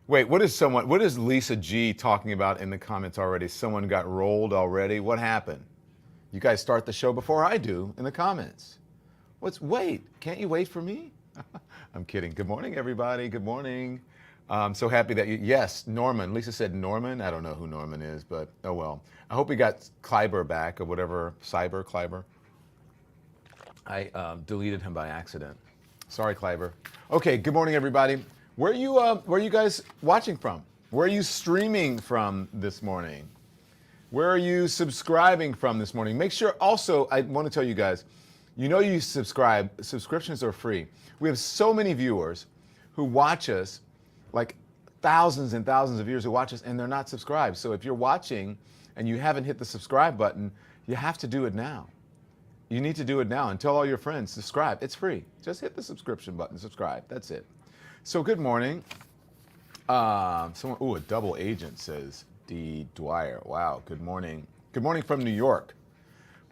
Wait, what is Lisa G talking about in the comments already? Someone got rolled already? What happened? You guys start the show before I do in the comments. Wait, can't you wait for me? I'm kidding. Good morning, everybody. Good morning. I'm so happy that yes, Norman. Lisa said Norman. I don't know who Norman is, but oh well. I hope we got Kleiber back or whatever, Kleiber. I deleted him by accident. Sorry, Kleiber. Okay, good morning, everybody. Where are you guys watching from? Where are you streaming from this morning? Where are you subscribing from this morning? Make sure also, I want to tell you guys, you subscribe. Subscriptions are free. We have so many viewers who watch us, like thousands and thousands of viewers who watch us, and they're not subscribed. So if you're watching and you haven't hit the subscribe button, you have to do it now. You need to do it now and tell all your friends, subscribe. It's free. Just hit the subscription button, subscribe. That's it. So good morning. A double agent says D. Dwyer. Wow, good morning. Good morning from New York.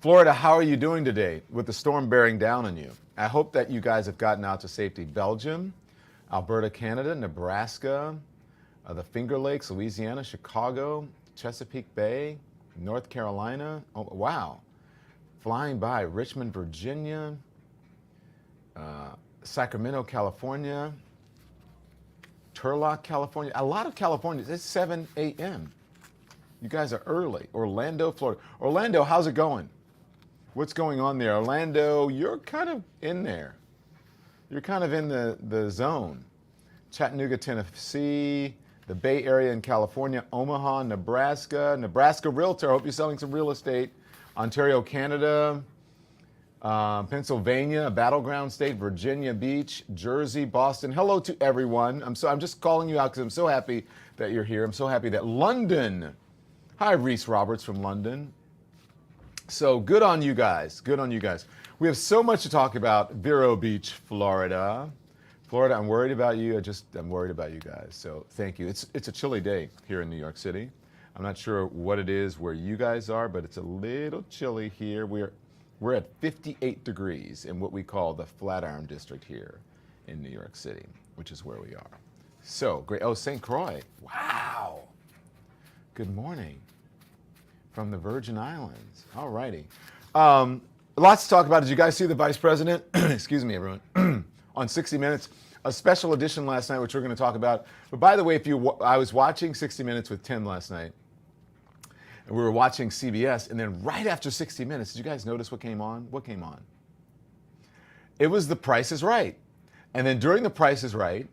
Florida, how are you doing today with the storm bearing down on you? I hope that you guys have gotten out to safety. Belgium, Alberta, Canada, Nebraska, the Finger Lakes, Louisiana, Chicago, Chesapeake Bay, North Carolina. Oh, wow. Flying by Richmond, Virginia, Sacramento, California, Turlock, California. A lot of Californians. It's 7 a.m. You guys are early. Orlando, Florida. Orlando, how's it going? What's going on there? Orlando, you're kind of in there. You're kind of in the zone. Chattanooga, Tennessee, the Bay Area in California, Omaha, Nebraska, Nebraska Realtor. I hope you're selling some real estate. Ontario, Canada, Pennsylvania, a battleground state, Virginia Beach, Jersey, Boston. Hello to everyone. I'm just calling you out because I'm so happy that you're here. I'm so happy that London. Hi, Reese Roberts from London. So good on you guys. Good on you guys. We have so much to talk about. Vero Beach, Florida. Florida, I'm worried about you. I'm worried about you guys. So thank you. It's a chilly day here in New York City. I'm not sure what it is where you guys are, but it's a little chilly here. We're at 58 degrees in what we call the Flatiron District here in New York City, which is where we are. So great. Oh, St. Croix. Wow. Good morning from the Virgin Islands. All righty. Lots to talk about. Did you guys see the Vice President? Excuse me, everyone. On 60 Minutes, a special edition last night, which we're going to talk about. But by the way, I was watching 60 Minutes with Tim last night. And we were watching CBS, and then right after 60 Minutes, did you guys notice what came on? What came on? It was The Price is Right. And then during The Price is Right,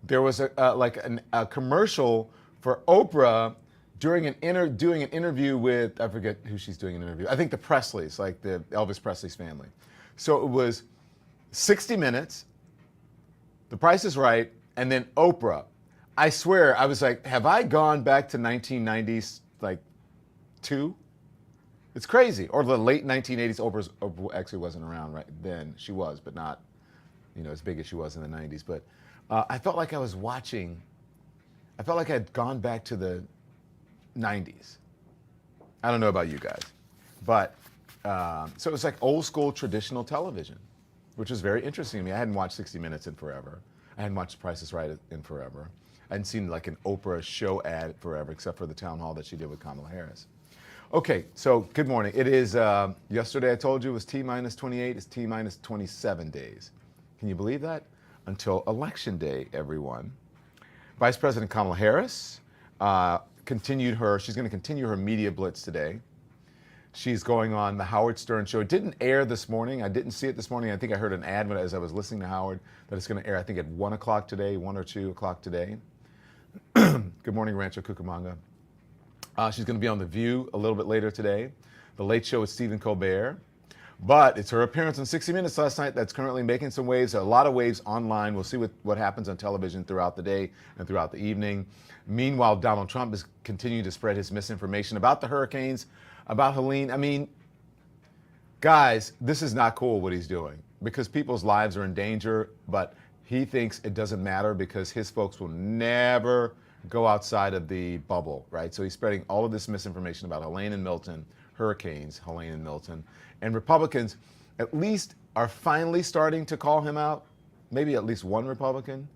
there was a commercial for Oprah doing an interview with, I forget who she's doing an interview. I think the Presleys, like the Elvis Presley's family. So it was 60 Minutes, The Price is Right, and then Oprah. I swear, I was like, have I gone back to 1990s, like, two? It's crazy. Or the late 1980s. Oprah actually wasn't around right then. She was, but not, as big as she was in the 90s. But I felt like I had gone back to the 90s. I don't know about you guys. But, so it was like old school traditional television, which was very interesting to me. I hadn't watched 60 Minutes in forever. I hadn't watched Price is Right in forever. I hadn't seen like an Oprah show ad forever, except for the town hall that she did with Kamala Harris. Okay, so good morning. It is, yesterday I told you it was T-minus 28, it's T-minus 27 days. Can you believe that? Until Election Day, everyone. Vice President Kamala Harris she's going to continue her media blitz today. She's going on the Howard Stern show. It didn't air this morning. I didn't see it this morning. I think I heard an ad as I was listening to Howard that it's going to air, I think, at 1 o'clock today, 1 or 2 o'clock today. Good morning, Rancho Cucamonga. She's going to be on The View a little bit later today. The Late Show with Stephen Colbert. But it's her appearance on 60 Minutes last night that's currently making some waves, a lot of waves online. We'll see what happens on television throughout the day and throughout the evening. Meanwhile, Donald Trump is continuing to spread his misinformation about the hurricanes, about Helene. I mean, guys, this is not cool what he's doing because people's lives are in danger, but he thinks it doesn't matter because his folks will never go outside of the bubble, right? So he's spreading all of this misinformation about Helene and Milton, hurricanes, Helene and Milton. And Republicans at least are finally starting to call him out, maybe at least one Republican.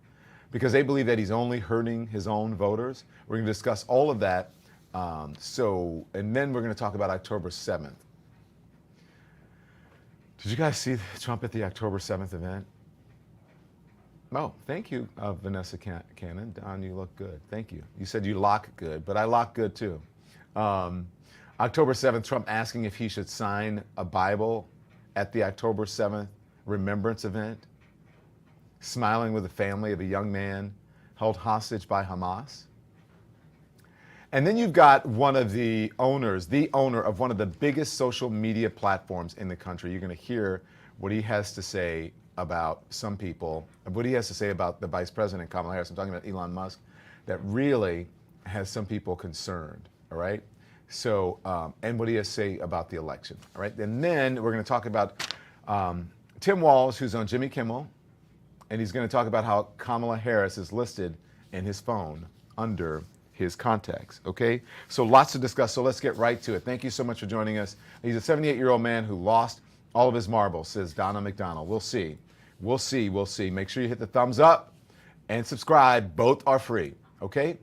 because they believe that he's only hurting his own voters. We're going to discuss all of that. And then we're going to talk about October 7th. Did you guys see Trump at the October 7th event? Oh, thank you, Vanessa Cannon. Don, you look good. Thank you. You said you lock good, but I lock good too. October 7th, Trump asking if he should sign a Bible at the October 7th remembrance event, smiling with the family of a young man held hostage by Hamas. And then you've got one of the owners, the owner of one of the biggest social media platforms in the country. You're going to hear what he has to say about some people, what he has to say about the Vice President Kamala Harris. I'm talking about Elon Musk, that really has some people concerned, all right? So, and what he has to say about the election, all right? And then we're going to talk about Tim Walz, who's on Jimmy Kimmel, and he's going to talk about how Kamala Harris is listed in his phone under his contacts, okay? So lots to discuss, so let's get right to it. Thank you so much for joining us. He's a 78-year-old man who lost all of his marbles, says Donna McDonald. We'll see. We'll see. We'll see. Make sure you hit the thumbs up and subscribe. Both are free, okay?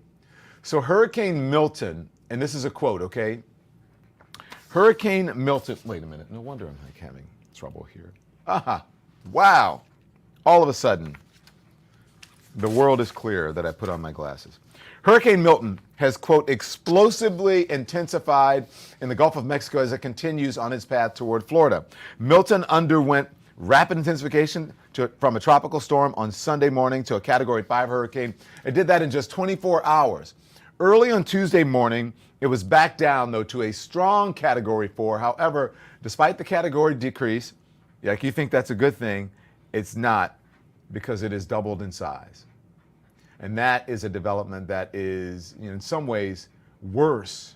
So Hurricane Milton, and this is a quote, okay? Hurricane Milton, wait a minute. No wonder I'm like having trouble here. Aha, wow. All of a sudden, the world is clear that I put on my glasses. Hurricane Milton has, quote, explosively intensified in the Gulf of Mexico as it continues on its path toward Florida. Milton underwent rapid intensification from a tropical storm on Sunday morning to a Category 5 hurricane. It did that in just 24 hours. Early on Tuesday morning, it was back down, though, to a strong Category 4. However, despite the category decrease, like you think that's a good thing, it's not, because it has doubled in size. And that is a development that is, in some ways, worse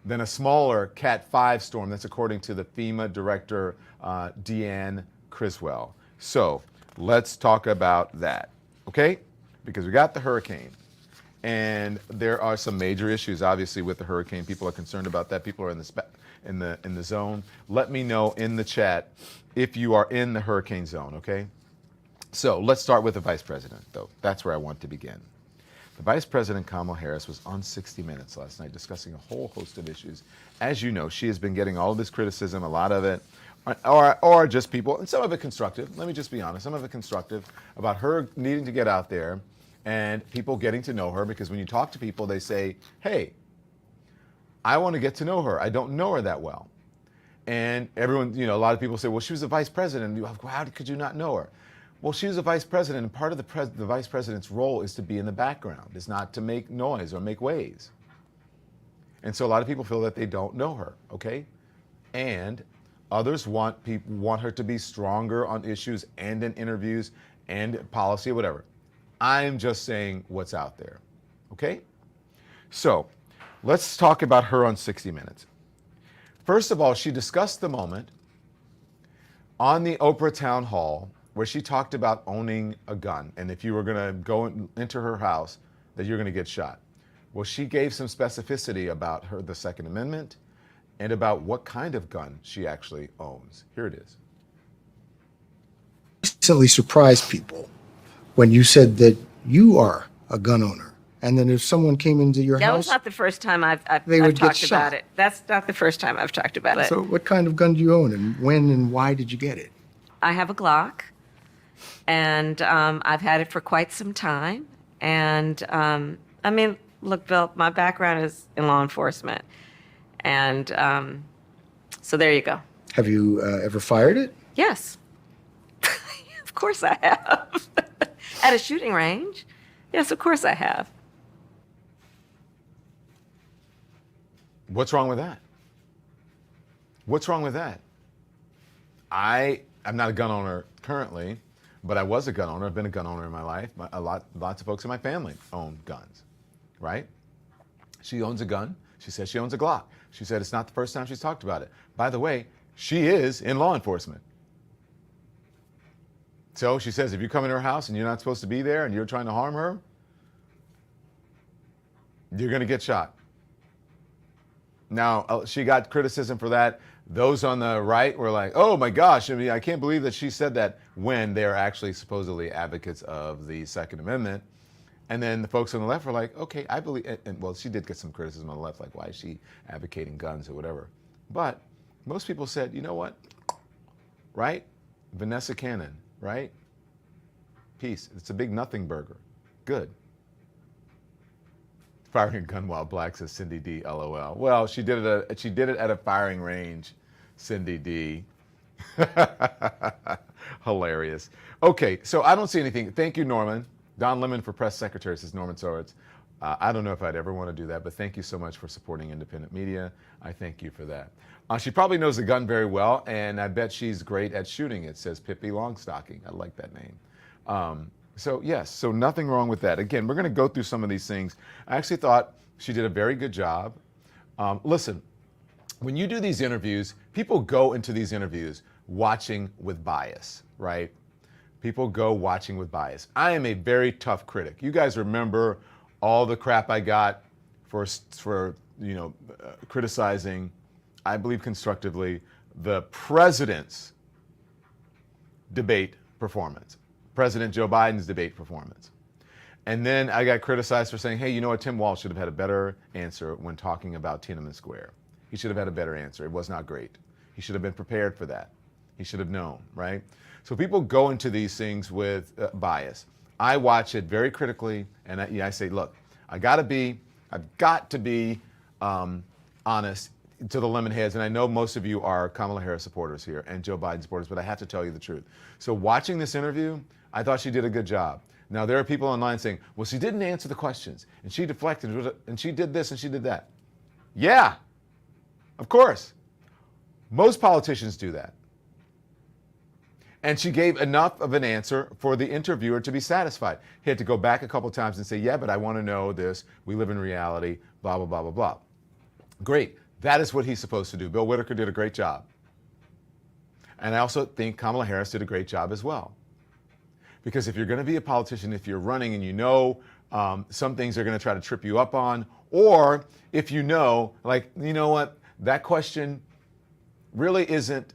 than a smaller Cat 5 storm. That's according to the FEMA director, Deanne Criswell. So let's talk about that, okay? Because we got the hurricane. And there are some major issues, obviously, with the hurricane. People are concerned about that. People are in the zone. Let me know in the chat if you are in the hurricane zone, okay? So let's start with the vice president, though. That's where I want to begin. The Vice President Kamala Harris was on 60 Minutes last night discussing a whole host of issues. As you know, she has been getting all of this criticism, a lot of it, or just people, and some of it constructive. Let me just be honest, some of it constructive about her needing to get out there and people getting to know her, because when you talk to people, they say, hey, I want to get to know her. I don't know her that well. And everyone, a lot of people say, well, she was the vice president. How could you not know her? Well, she was a vice president, and part of the vice president's role is to be in the background, is not to make noise or make waves. And so a lot of people feel that they don't know her, okay? And others want her to be stronger on issues and in interviews and policy or whatever. I'm just saying what's out there, okay? So let's talk about her on 60 Minutes. First of all, she discussed the moment on the Oprah Town Hall where she talked about owning a gun, and if you were going to go into her house, that you're going to get shot. Well, she gave some specificity about the Second Amendment and about what kind of gun she actually owns. Here it is. Recently surprised people when you said that you are a gun owner, and then if someone came into your house... That was not the first time I've would talked get about shot. it. That's not the first time I've talked about it. So what kind of gun do you own, and when and why did you get it? I have a Glock, and I've had it for quite some time. And I mean, look, Bill, my background is in law enforcement. And so there you go. Have you ever fired it? Yes. Of course I have. At a shooting range. Yes, of course I have. What's wrong with that? What's wrong with that? I'm not a gun owner currently, but I was a gun owner. I've been a gun owner in my life. Lots of folks in my family own guns, right? She owns a gun. She says she owns a Glock. She said it's not the first time she's talked about it. By the way, she is in law enforcement. So she says if you come in her house and you're not supposed to be there and you're trying to harm her, you're going to get shot. Now, she got criticism for that. Those on the right were like, oh my gosh, I mean, I can't believe that she said that, when they're actually supposedly advocates of the Second Amendment. And then the folks on the left were like, okay, I believe, and well, she did get some criticism on the left, like, why is she advocating guns or whatever? But most people said, you know what, right? Vanessa Cannon, right? Peace. It's a big nothing burger. Good. Firing a gun while black, says Cindy D, LOL. Well, she did it at a firing range, Cindy D. Hilarious. Okay, so I don't see anything. Thank you, Norman. Don Lemon for press secretary, says Norman Soritz. I don't know if I'd ever want to do that, but thank you so much for supporting independent media. I thank you for that. She probably knows the gun very well, and I bet she's great at shooting it, says Pippi Longstocking. I like that name. So yes, so nothing wrong with that. Again, we're going to go through some of these things. I actually thought she did a very good job. Listen, when you do these interviews, people go into these interviews watching with bias, right? People go watching with bias. I am a very tough critic. You guys remember all the crap I got for criticizing, I believe constructively, the president's debate performance, President Joe Biden's debate performance. And then I got criticized for saying, hey, you know what, Tim Walz should have had a better answer when talking about Tiananmen Square. He should have had a better answer. It was not great. He should have been prepared for that. He should have known, right? So people go into these things with bias. I watch it very critically, and I say, look, I've got to be honest to the lemon heads, and I know most of you are Kamala Harris supporters here and Joe Biden supporters, but I have to tell you the truth. So watching this interview, I thought she did a good job. Now, there are people online saying, well, she didn't answer the questions, and she deflected, and she did this, and she did that. Yeah, of course. Most politicians do that. And she gave enough of an answer for the interviewer to be satisfied. He had to go back a couple times and say, yeah, but I want to know this. We live in reality, blah, blah, blah, blah, blah. Great. That is what he's supposed to do. Bill Whitaker did a great job. And I also think Kamala Harris did a great job as well. Because if you're going to be a politician, if you're running and you know some things are going to try to trip you up on, or if you know, like, you know what, that question really isn't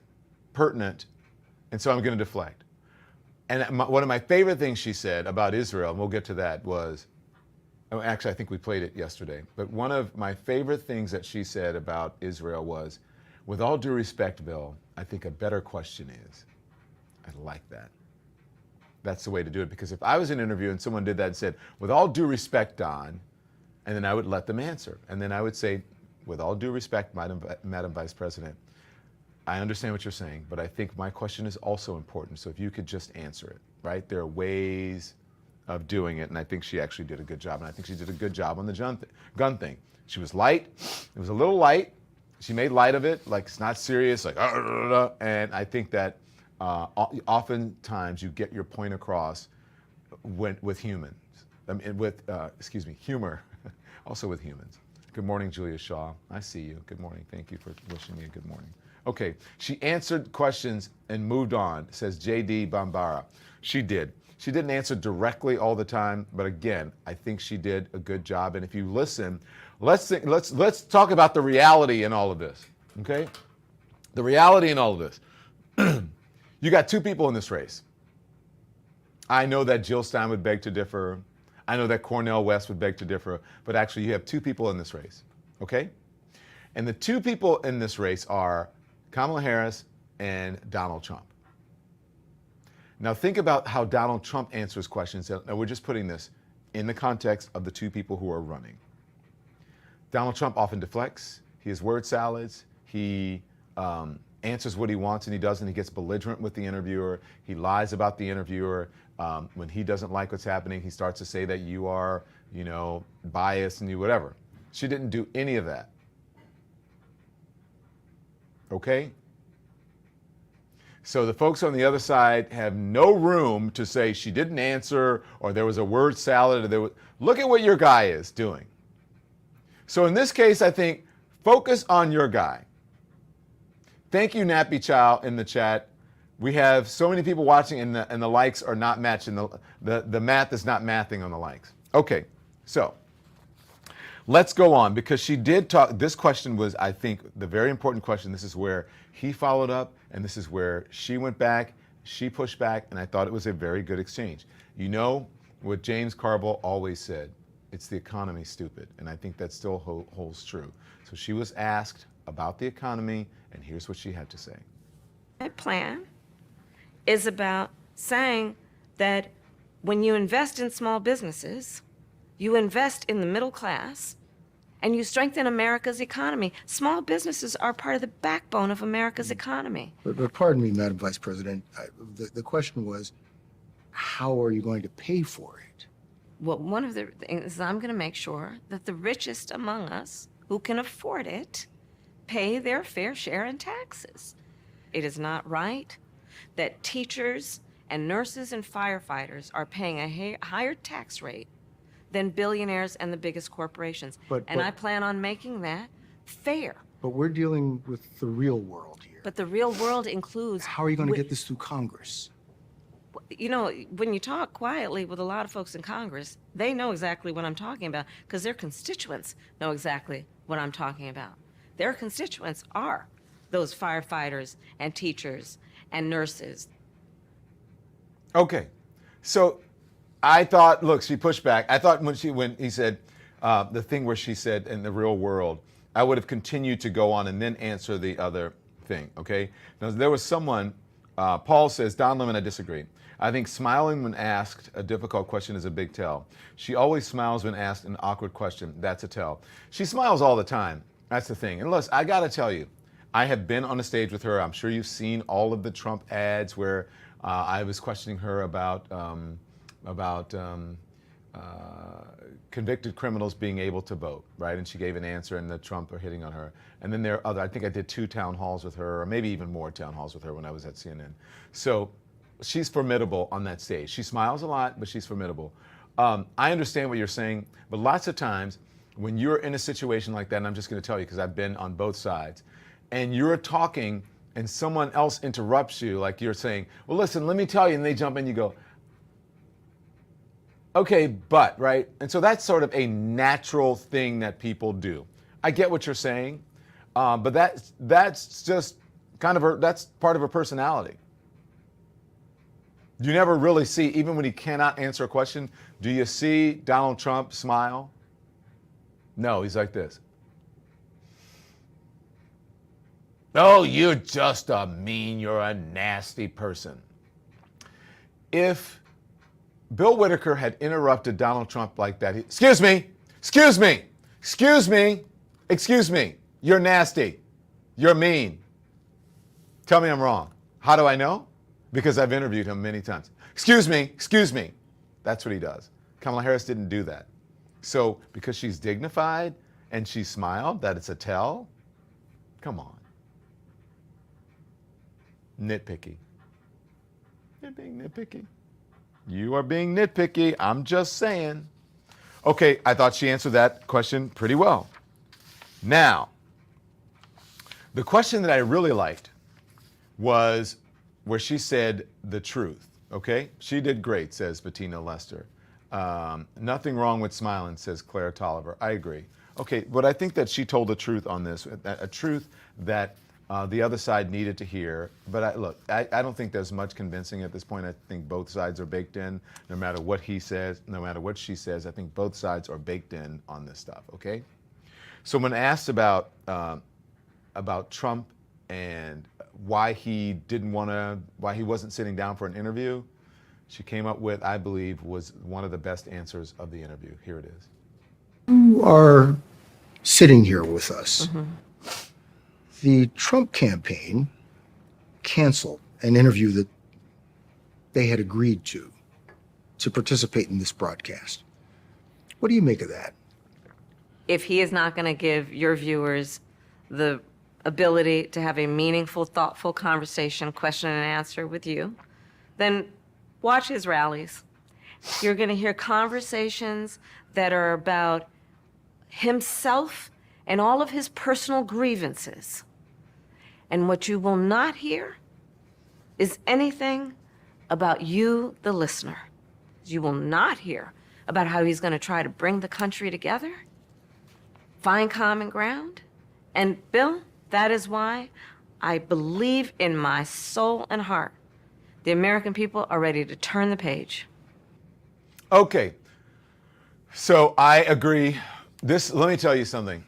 pertinent, and so I'm going to deflect. And one of my favorite things she said about Israel, and we'll get to that, was, actually I think we played it yesterday, but one of my favorite things that she said about Israel was, with all due respect, Bill, I think a better question is, I like that. That's the way to do it, because if I was in an interview and someone did that and said, with all due respect, Don, and then I would let them answer. And then I would say, with all due respect, Madam Vice President, I understand what you're saying, but I think my question is also important. So if you could just answer it, right? There are ways of doing it, and I think she actually did a good job. And I think she did a good job on the gun thing. She was light. It was a little light. She made light of it, like it's not serious, like, and I think that oftentimes you get your point across with humans. I mean, humor, also with humans. Good morning, Julia Shaw. I see you. Good morning. Thank you for wishing me a good morning. Okay, she answered questions and moved on, says J.D. Bambara. She did. She didn't answer directly all the time, but again, I think she did a good job. And if you listen, let's talk about the reality in all of this, okay? The reality in all of this. You got two people in this race. I know that Jill Stein would beg to differ. I know that Cornel West would beg to differ, but actually you have two people in this race, okay? And the two people in this race are Kamala Harris and Donald Trump. Now think about how Donald Trump answers questions. Now we're just putting this in the context of the two people who are running. Donald Trump often deflects. He has word salads. He answers what he wants and he doesn't. He gets belligerent with the interviewer. He lies about the interviewer. When he doesn't like what's happening, he starts to say that you are, biased and you whatever. She didn't do any of that. Okay? So the folks on the other side have no room to say she didn't answer or there was a word salad. Or look at what your guy is doing. So in this case, I think focus on your guy. Thank you, Nappy Chow, in the chat. We have so many people watching and the likes are not matching. The math is not mathing on the likes. Okay, so let's go on because she did talk. This question was, I think, the very important question. This is where he followed up and this is where she went back, she pushed back, and I thought it was a very good exchange. what James Carville always said, it's the economy, stupid. And I think that still holds true. So she was asked about the economy, and here's what she had to say. That plan is about saying that when you invest in small businesses, you invest in the middle class, and you strengthen America's economy. Small businesses are part of the backbone of America's economy. But pardon me, Madam Vice President, the question was, how are you going to pay for it? Well, one of the things is I'm going to make sure that the richest among us who can afford it pay their fair share in taxes. It is not right that teachers and nurses and firefighters are paying a higher tax rate than billionaires and the biggest corporations. And I plan on making that fair. But we're dealing with the real world here. But the real world includes... How are you going to get this through Congress? You know, when you talk quietly with a lot of folks in Congress, they know exactly what I'm talking about because their constituents know exactly what I'm talking about. Their constituents are those firefighters and teachers and nurses. Okay, so I thought, look, she pushed back. I thought when he said the thing where she said in the real world, I would have continued to go on and then answer the other thing, okay? Now, there was someone, Paul says, Don Lemon, I disagree. I think smiling when asked a difficult question is a big tell. She always smiles when asked an awkward question. That's a tell. She smiles all the time. That's the thing. And listen, I got to tell you, I have been on a stage with her. I'm sure you've seen all of the Trump ads where I was questioning her about convicted criminals being able to vote, right? And she gave an answer, and the Trump are hitting on her. And then there are other, I think I did 2 town halls with her, or maybe even more town halls with her when I was at CNN. So she's formidable on that stage. She smiles a lot, but she's formidable. I understand what you're saying, but lots of times when you're in a situation like that, and I'm just going to tell you because I've been on both sides, and you're talking and someone else interrupts you, like you're saying, well, listen, let me tell you, and they jump in, you go, okay, but, right? And so that's sort of a natural thing that people do. I get what you're saying, but that's just kind of that's part of her personality. You never really see, even when he cannot answer a question, do you see Donald Trump smile? No, he's like this. Oh, you're just a mean, you're a nasty person. If Bill Whitaker had interrupted Donald Trump like that, excuse me, you're nasty, you're mean. Tell me I'm wrong. How do I know? Because I've interviewed him many times. Excuse me. That's what he does. Kamala Harris didn't do that. So because she's dignified and she smiled, that it's a tell? Come on. Nitpicky. You're being nitpicky. You are being nitpicky. I'm just saying. Okay, I thought she answered that question pretty well. Now, the question that I really liked was where she said the truth, okay? She did great, says Bettina Lester. Nothing wrong with smiling, says Claire Tolliver. I agree. Okay, but I think that she told the truth on this, a truth that the other side needed to hear. But I don't think there's much convincing at this point. I think both sides are baked in. No matter what he says, no matter what she says, I think both sides are baked in on this stuff, okay? So when asked about Trump and why he wasn't sitting down for an interview, she came up with, I believe, was one of the best answers of the interview. Here it is. You are sitting here with us. Mm-hmm. The Trump campaign canceled an interview that they had agreed to participate in this broadcast. What do you make of that? If he is not going to give your viewers the ability to have a meaningful, thoughtful conversation, question and answer with you, then watch his rallies. You're going to hear conversations that are about himself and all of his personal grievances. And what you will not hear is anything about you, the listener. You will not hear about how he's going to try to bring the country together, find common ground. And Bill, that is why I believe in my soul and heart the American people are ready to turn the page. Okay. So I agree. Let me tell you something.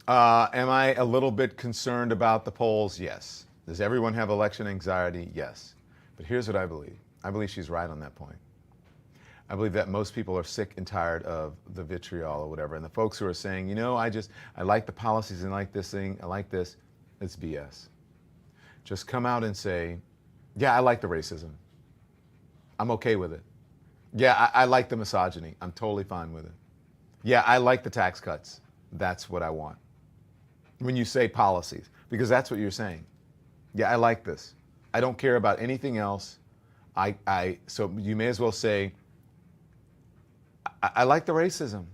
Am I a little bit concerned about the polls? Yes. Does everyone have election anxiety? Yes. But here's what I believe. I believe she's right on that point. I believe that most people are sick and tired of the vitriol or whatever. And the folks who are saying, you know, I like the policies and like this thing, I like this, it's BS. Just come out and say, yeah, I like the racism. I'm okay with it. Yeah, I like the misogyny. I'm totally fine with it. Yeah, I like the tax cuts. That's what I want. When you say policies, because that's what you're saying. Yeah, I like this. I don't care about anything else. So you may as well say, I like the racism.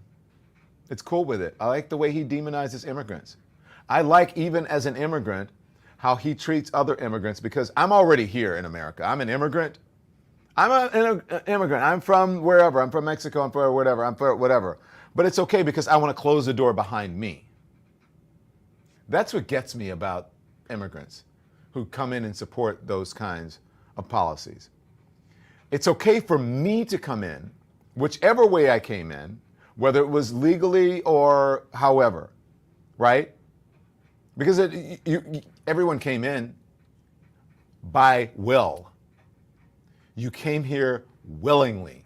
It's cool with it. I like the way he demonizes immigrants. I like, even as an immigrant, how he treats other immigrants, because I'm already here in America. I'm an immigrant. I'm an immigrant. I'm from wherever. I'm from Mexico. I'm from whatever. I'm from whatever. But it's okay because I want to close the door behind me. That's what gets me about immigrants who come in and support those kinds of policies. It's okay for me to come in, whichever way I came in, whether it was legally or however, right? Because everyone came in by will. You came here willingly.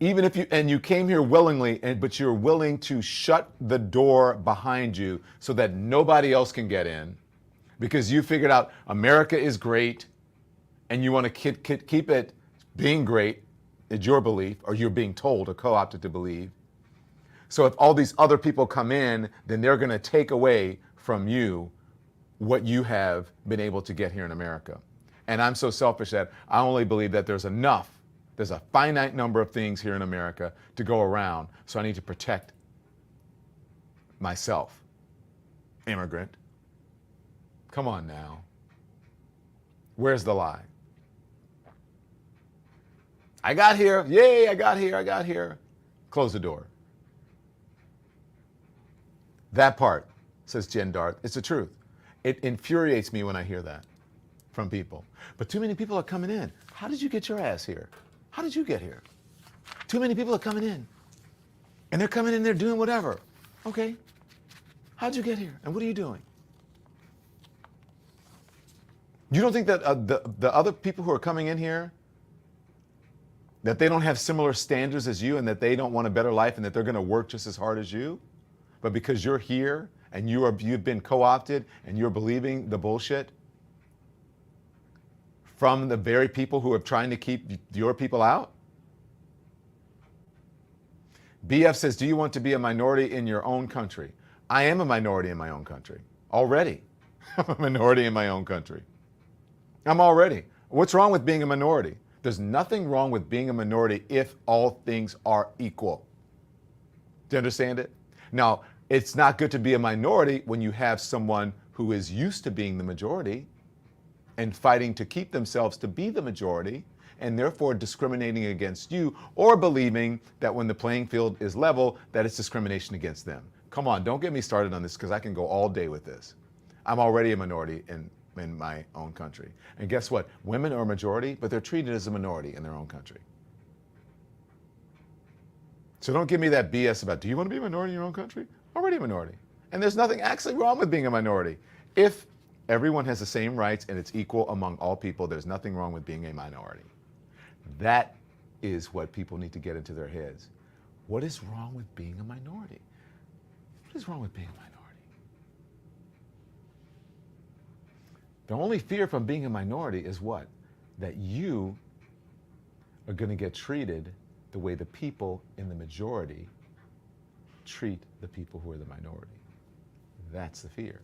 Even if you came here willingly, but you're willing to shut the door behind you so that nobody else can get in, because you figured out America is great and you want to keep it being great, is your belief, or you're being told or co-opted to believe. So if all these other people come in, then they're going to take away from you what you have been able to get here in America. And I'm so selfish that I only believe that there's a finite number of things here in America to go around, so I need to protect myself. Immigrant. Come on now. Where's the lie? I got here. Yay, I got here. Close the door. That part, says Jen Darth, it's the truth. It infuriates me when I hear that from people. But too many people are coming in. How did you get your ass here? How did you get here? Too many people are coming in. And they're coming in, they're doing whatever. Okay. How'd you get here? And what are you doing? You don't think that the other people who are coming in here, that they don't have similar standards as you, and that they don't want a better life, and that they're going to work just as hard as you? But because you're here and you've been co-opted and you're believing the bullshit from the very people who are trying to keep your people out? BF says, do you want to be a minority in your own country? I am a minority in my own country. Already. I'm a minority in my own country. I'm already. What's wrong with being a minority? There's nothing wrong with being a minority if all things are equal. Do you understand it? Now, it's not good to be a minority when you have someone who is used to being the majority and fighting to keep themselves to be the majority, and therefore discriminating against you, or believing that when the playing field is level, that it's discrimination against them. Come on, don't get me started on this, because I can go all day with this. I'm already a minority in my own country. And guess what? Women are a majority, but they're treated as a minority in their own country. So don't give me that BS about, do you want to be a minority in your own country? Already a minority. And there's nothing actually wrong with being a minority. If everyone has the same rights and it's equal among all people, there's nothing wrong with being a minority. That is what people need to get into their heads. What is wrong with being a minority? What is wrong with being a minority? The only fear from being a minority is what? That you are going to get treated the way the people in the majority treat the people who are the minority. That's the fear.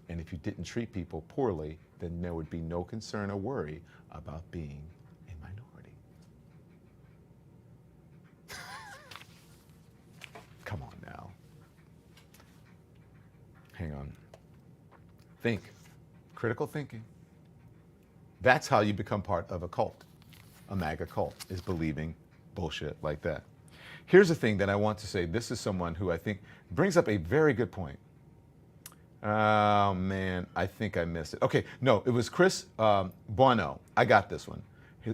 And if you didn't treat people poorly, then there would be no concern or worry about being a minority. Come on now. Hang on. Think. Critical thinking. That's how you become part of a cult. A MAGA cult is believing bullshit like that. Here's the thing that I want to say. This is someone who I think brings up a very good point. Oh, man, I think I missed it. Okay, no, it was Chris Bono. I got this one.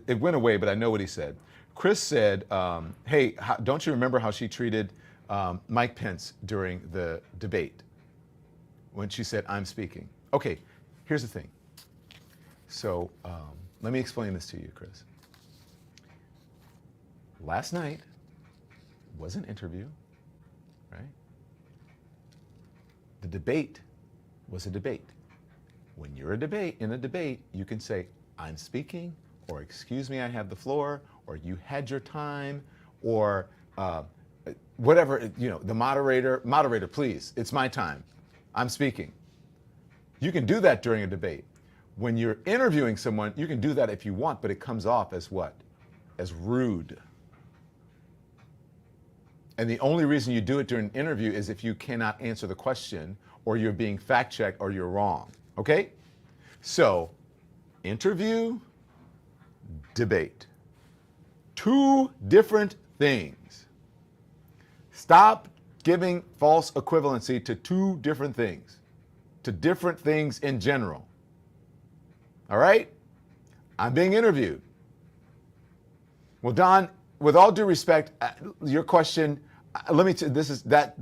It went away, but I know what he said. Chris said, hey, don't you remember how she treated Mike Pence during the debate when she said, I'm speaking? Okay, here's the thing. So let me explain this to you, Chris. Last night was an interview, right? The debate was a debate. When you're in a debate, you can say, I'm speaking, or excuse me, I have the floor, or you had your time, or whatever, the moderator, please, it's my time. I'm speaking. You can do that during a debate. When you're interviewing someone, you can do that if you want, but it comes off as what? As rude. And the only reason you do it during an interview is if you cannot answer the question, or you're being fact-checked, or you're wrong. Okay? So, interview, debate. Two different things. Stop giving false equivalency to two different things, to different things in general. All right? I'm being interviewed. Well, Don, with all due respect, your question, let me tell you, this is that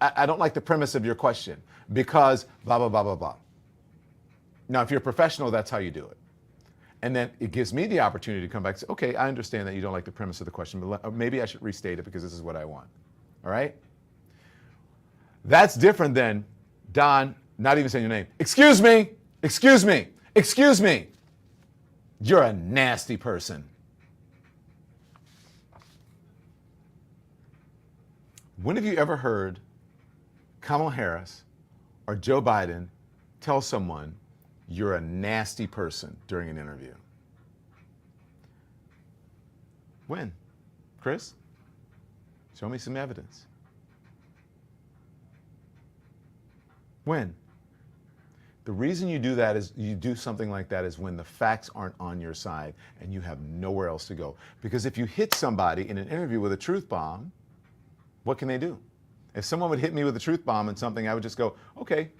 I don't like the premise of your question because blah, blah, blah, blah, blah. Now, if you're a professional, that's how you do it. And then it gives me the opportunity to come back and say, okay, I understand that you don't like the premise of the question, but maybe I should restate it because this is what I want. All right? That's different than, Don, not even saying your name. Excuse me, excuse me, excuse me. You're a nasty person. When have you ever heard Kamala Harris or Joe Biden tell someone you're a nasty person during an interview? When? Chris? Show me some evidence. When? The reason you do that is you do something like that is when the facts aren't on your side and you have nowhere else to go. Because if you hit somebody in an interview with a truth bomb, what can they do? If someone would hit me with a truth bomb and something, I would just go, okay,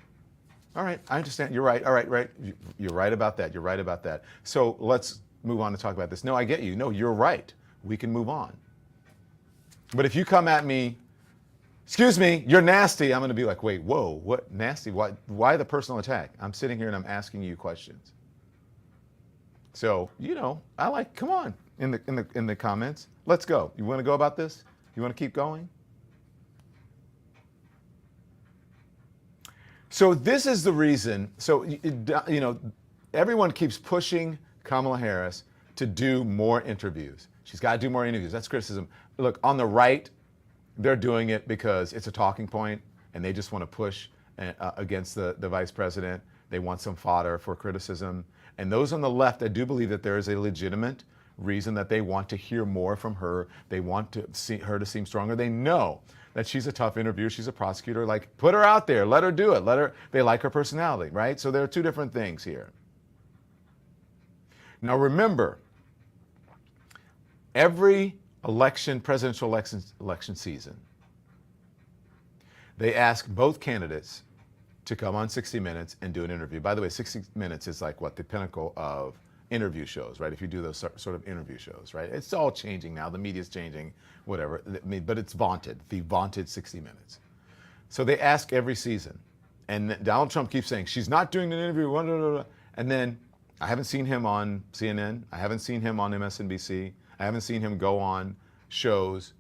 all right, I understand. You're right. All right, right. You're right about that. You're right about that. So let's move on to talk about this. No, I get you. No, you're right. We can move on. But if you come at me, excuse me, you're nasty, I'm going to be like, wait, whoa, what nasty? Why the personal attack? I'm sitting here and I'm asking you questions. So, I like, come on, in the comments. Let's go. You want to go about this? You want to keep going? So this is the reason. So, everyone keeps pushing Kamala Harris to do more interviews. She's got to do more interviews. That's criticism. Look, on the right, they're doing it because it's a talking point and they just want to push against the vice president. They want some fodder for criticism. And those on the left, I do believe that there is a legitimate reason that they want to hear more from her. They want to see her to seem stronger. They know that she's a tough interviewer. She's a prosecutor. Like, put her out there. Let her do it. They like her personality, right? So there are two different things here. Now remember, every presidential election season, they ask both candidates to come on 60 Minutes and do an interview. By the way, 60 Minutes is like the pinnacle of interview shows, right? If you do those sort of interview shows, right? It's all changing now. The media's changing, whatever. But it's the vaunted 60 Minutes. So they ask every season. And Donald Trump keeps saying, she's not doing an interview, blah, blah, blah. And then I haven't seen him on CNN. I haven't seen him on MSNBC. I haven't seen him go on shows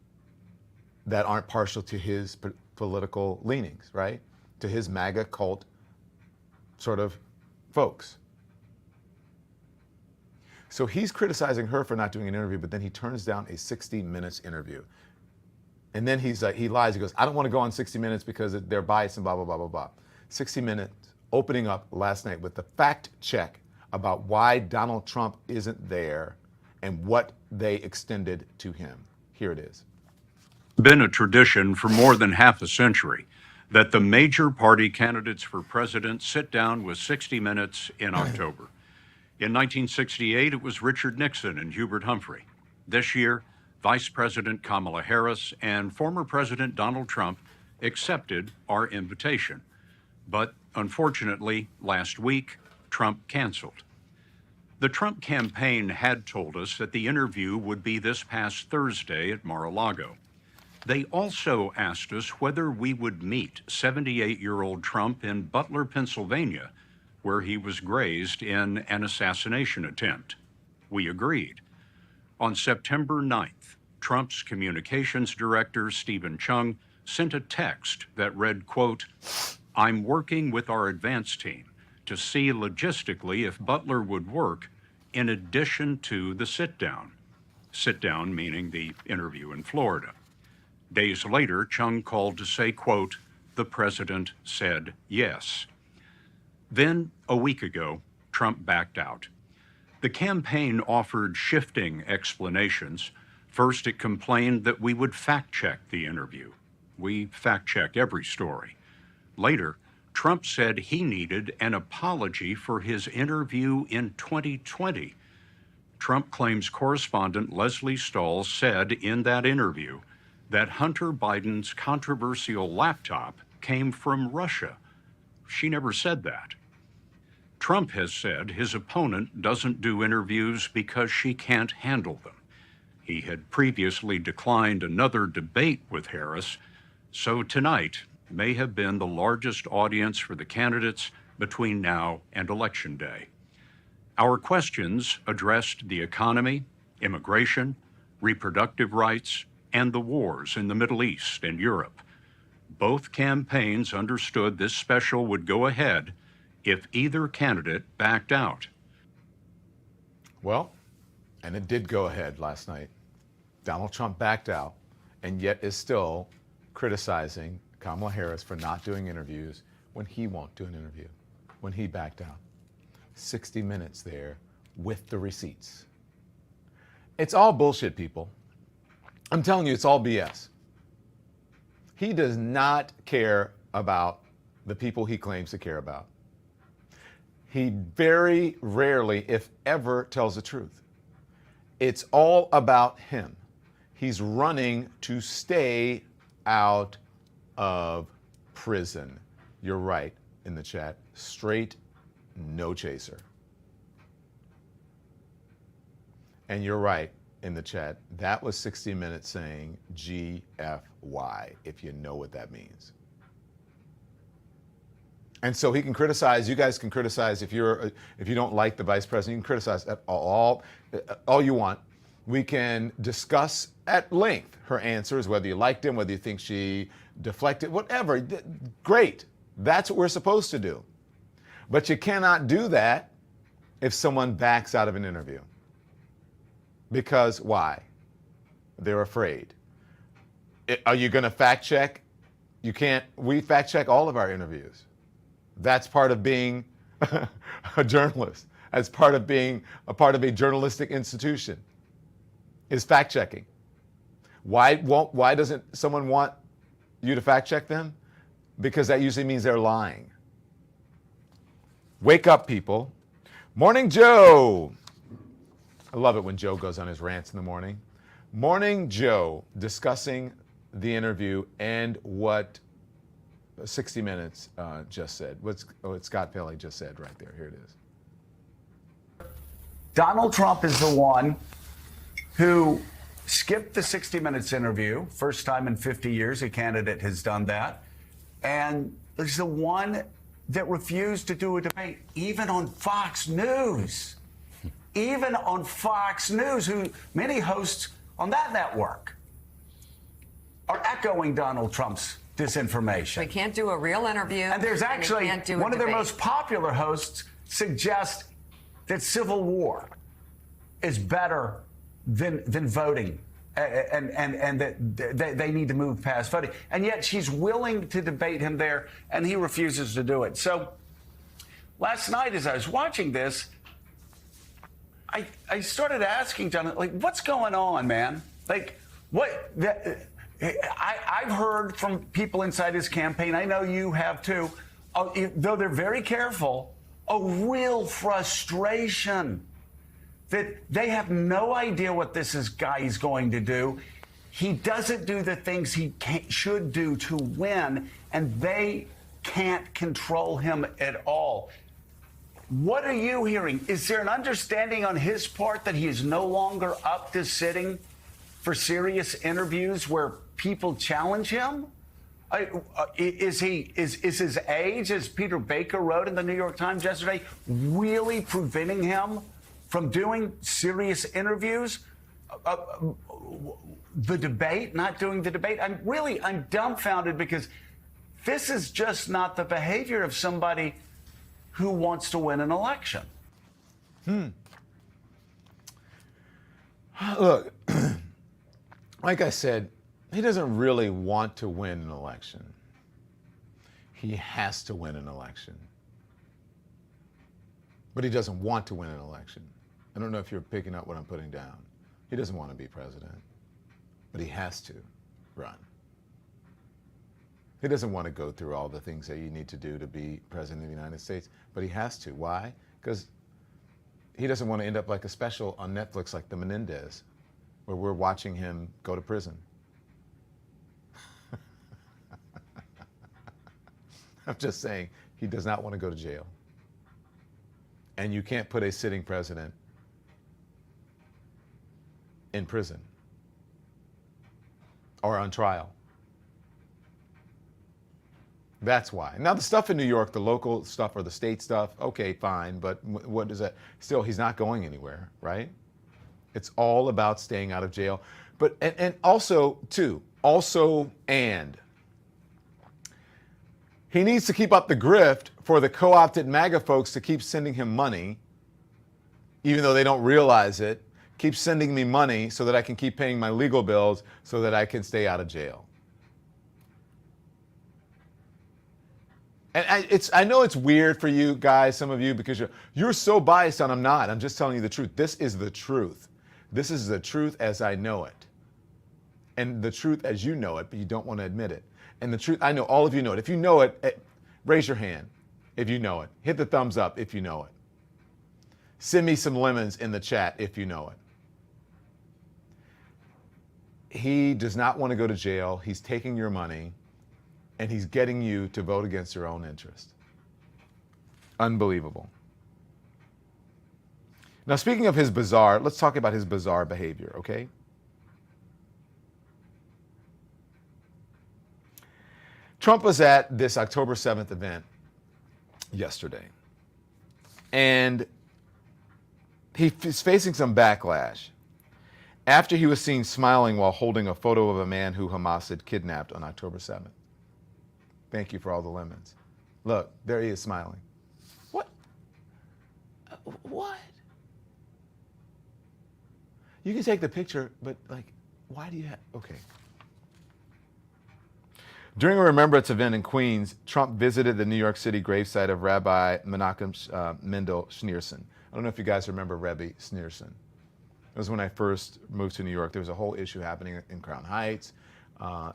that aren't partial to his political leanings, right? To his MAGA cult sort of folks. So he's criticizing her for not doing an interview, but then he turns down a 60 Minutes interview. And then he lies. He goes, I don't want to go on 60 Minutes because they're biased and blah, blah, blah, blah, blah. 60 Minutes opening up last night with the fact check about why Donald Trump isn't there and what they extended to him. Here it is. Been a tradition for more than half a century that the major party candidates for president sit down with 60 Minutes in October. In 1968, it was Richard Nixon and Hubert Humphrey. This year, Vice President Kamala Harris and former President Donald Trump accepted our invitation. But unfortunately, last week, Trump canceled. The Trump campaign had told us that the interview would be this past Thursday at Mar-a-Lago. They also asked us whether we would meet 78-year-old Trump in Butler, Pennsylvania, where he was grazed in an assassination attempt. We agreed. On September 9th, Trump's communications director, Stephen Chung, sent a text that read, quote, "I'm working with our advance team to see logistically if Butler would work in addition to the sit-down." Sit-down meaning the interview in Florida. Days later, Chung called to say, quote, "The president said yes." Then, a week ago, Trump backed out. The campaign offered shifting explanations. First, it complained that we would fact-check the interview. We fact-check every story. Later, Trump said he needed an apology for his interview in 2020. Trump claims correspondent Leslie Stahl said in that interview that Hunter Biden's controversial laptop came from Russia. She never said that. Trump has said his opponent doesn't do interviews because she can't handle them. He had previously declined another debate with Harris, so tonight may have been the largest audience for the candidates between now and Election Day. Our questions addressed the economy, immigration, reproductive rights, and the wars in the Middle East and Europe. Both campaigns understood this special would go ahead if either candidate backed out. Well, and it did go ahead last night. Donald Trump backed out and yet is still criticizing Kamala Harris for not doing interviews when he won't do an interview, when he backed out. 60 minutes there with the receipts. It's all bullshit, people. I'm telling you, it's all BS. He does not care about the people he claims to care about. He very rarely, if ever, tells the truth. It's all about him. He's running to stay out of prison. You're right in the chat. Straight, no chaser. And you're right in the chat. That was 60 Minutes saying GFY, if you know what that means. And so he can criticize, you guys can criticize if you don't like the vice president, you can criticize all you want. We can discuss at length her answers, whether you liked him, whether you think she deflected, whatever. Great. That's what we're supposed to do. But you cannot do that if someone backs out of an interview. Because why? They're afraid. Are you going to fact check? You can't. We fact check all of our interviews. That's part of being a journalist. That's part of being a part of a journalistic institution, is fact checking. Why doesn't someone want you to fact check them? Because that usually means they're lying. Wake up, people. Morning, Joe. I love it when Joe goes on his rants in the morning. Morning, Joe, discussing the interview and what 60 Minutes just said. What Scott Pelley just said right there. Here it is. Donald Trump is the one who skipped the 60 Minutes interview. First time in 50 years a candidate has done that. And is the one that refused to do a debate, even on Fox News. Even on Fox News, who many hosts on that network are echoing Donald Trump's disinformation. They can't do a real interview. And there's actually one of their debate. most popular hosts suggests that civil war is better than voting, and that they need to move past voting. And yet she's willing to debate him there, and he refuses to do it. So last night, as I was watching this, I started asking John, like, what's going on, man? Like, what? I've heard from people inside his campaign, I know you have too, though they're very careful, a real frustration that they have no idea what this guy is going to do. He doesn't do the things he should do to win, and they can't control him at all. What are you hearing? Is there an understanding on his part that he is no longer up to sitting for serious interviews where people challenge him? Is his age, as Peter Baker wrote in the New York Times yesterday, really preventing him from doing serious interviews? The debate, not doing the debate. I'm dumbfounded because this is just not the behavior of somebody who wants to win an election. Look, like I said, he doesn't really want to win an election. He has to win an election. But he doesn't want to win an election. I don't know if you're picking up what I'm putting down. He doesn't want to be president, but he has to run. He doesn't want to go through all the things that you need to do to be president of the United States, but he has to. Why? Because he doesn't want to end up like a special on Netflix like The Menendez, where we're watching him go to prison. I'm just saying, he does not want to go to jail. And you can't put a sitting president in prison or on trial. That's why. Now, the stuff in New York, the local stuff or the state stuff, okay, fine, but what is that? Still, he's not going anywhere, right? It's all about staying out of jail. But, and also, too, he needs to keep up the grift for the co-opted MAGA folks to keep sending him money, even though they don't realize it. Keep sending me money so that I can keep paying my legal bills so that I can stay out of jail. And I know it's weird for you guys, some of you, because you're so biased on I'm not. I'm just telling you the truth. This is the truth. This is the truth as I know it. And the truth as you know it, but you don't want to admit it. And the truth, I know all of you know it. If you know it, raise your hand if you know it. Hit the thumbs up if you know it. Send me some lemons in the chat if you know it. He does not want to go to jail. He's taking your money, and he's getting you to vote against your own interest. Unbelievable. Now, speaking of his bizarre, let's talk about his bizarre behavior, okay? Trump was at this October 7th event yesterday, and he's facing some backlash after he was seen smiling while holding a photo of a man who Hamas had kidnapped on October 7th. Thank you for all the lemons. Look, there he is smiling. What? What? You can take the picture, but like, why do you have, okay. During a remembrance event in Queens, Trump visited the New York City gravesite of Rabbi Menachem Mendel Schneerson. I don't know if you guys remember Rebbe Schneerson. It was when I first moved to New York. There was a whole issue happening in Crown Heights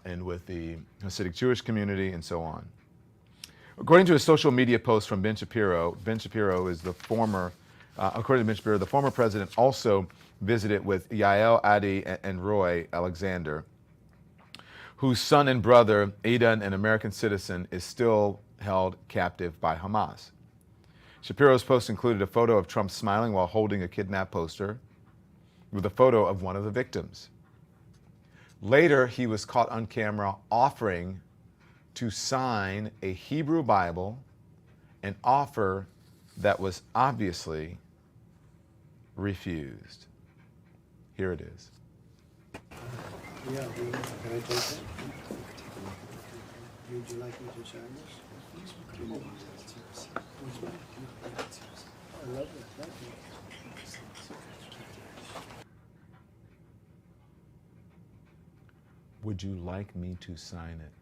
and with the Hasidic Jewish community and so on. According to a social media post from Ben Shapiro is the former, according to Ben Shapiro, the former president also visited with Yael Adi and Roy Alexander, whose son and brother, Aidan, an American citizen, is still held captive by Hamas. Shapiro's post included a photo of Trump smiling while holding a kidnap poster with a photo of one of the victims. Later, he was caught on camera offering to sign a Hebrew Bible, an offer that was obviously refused. Here it is. Yeah, can I take that? Would you like me to sign this? I love that. Thank you. Would you like me to sign it?